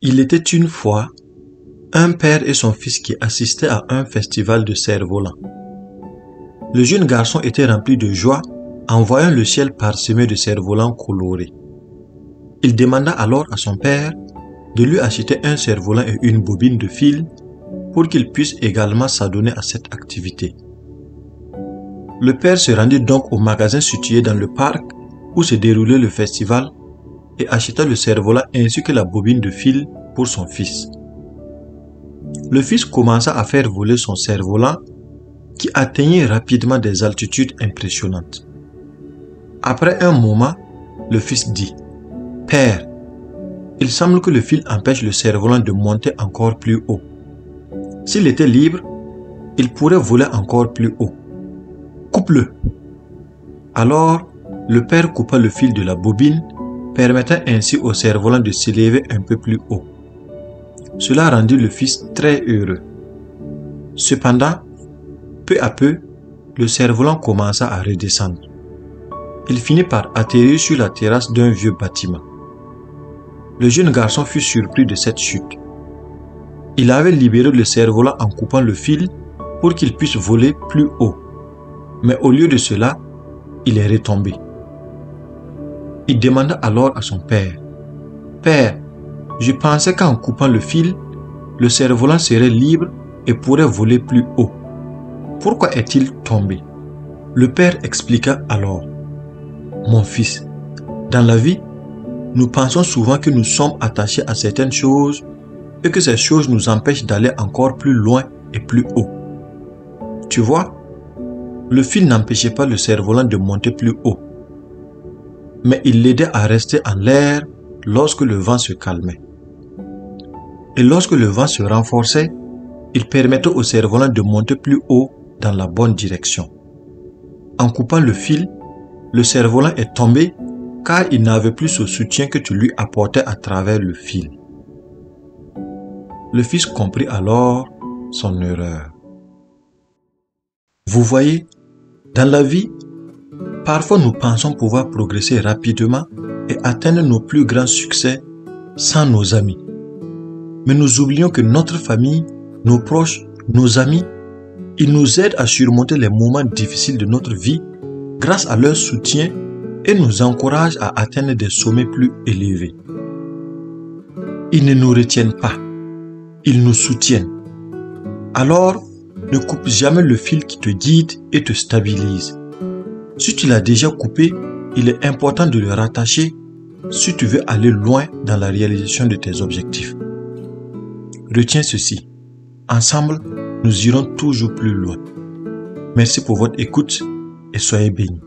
Il était une fois un père et son fils qui assistaient à un festival de cerfs-volants. Le jeune garçon était rempli de joie en voyant le ciel parsemé de cerfs-volants colorés. Il demanda alors à son père de lui acheter un cerf-volant et une bobine de fil pour qu'il puisse également s'adonner à cette activité. Le père se rendit donc au magasin situé dans le parc où se déroulait le festival et acheta le cerf-volant ainsi que la bobine de fil pour son fils. Le fils commença à faire voler son cerf-volant qui atteignait rapidement des altitudes impressionnantes. Après un moment, le fils dit « Père, il semble que le fil empêche le cerf-volant de monter encore plus haut. S'il était libre, il pourrait voler encore plus haut. Coupe-le !» Alors, le père coupa le fil de la bobine, permettant ainsi au cerf-volant de s'élever un peu plus haut. Cela rendit le fils très heureux. Cependant, peu à peu, le cerf-volant commença à redescendre. Il finit par atterrir sur la terrasse d'un vieux bâtiment. Le jeune garçon fut surpris de cette chute. Il avait libéré le cerf-volant en coupant le fil pour qu'il puisse voler plus haut. Mais au lieu de cela, il est retombé. Il demanda alors à son père « Père, je pensais qu'en coupant le fil, le cerf-volant serait libre et pourrait voler plus haut. Pourquoi est-il tombé ?» Le père expliqua alors « Mon fils, dans la vie, nous pensons souvent que nous sommes attachés à certaines choses et que ces choses nous empêchent d'aller encore plus loin et plus haut. Tu vois, le fil n'empêchait pas le cerf-volant de monter plus haut, mais il l'aidait à rester en l'air lorsque le vent se calmait. Et lorsque le vent se renforçait, il permettait au cerf-volant de monter plus haut dans la bonne direction. En coupant le fil, le cerf-volant est tombé car il n'avait plus ce soutien que tu lui apportais à travers le fil. Le fils comprit alors son erreur. Vous voyez, dans la vie, parfois nous pensons pouvoir progresser rapidement et atteindre nos plus grands succès sans nos amis. Mais nous oublions que notre famille, nos proches, nos amis, ils nous aident à surmonter les moments difficiles de notre vie grâce à leur soutien et nous encouragent à atteindre des sommets plus élevés. Ils ne nous retiennent pas, ils nous soutiennent. Alors, ne coupe jamais le fil qui te guide et te stabilise. Si tu l'as déjà coupé, il est important de le rattacher si tu veux aller loin dans la réalisation de tes objectifs. Retiens ceci. Ensemble, nous irons toujours plus loin. Merci pour votre écoute et soyez bénis.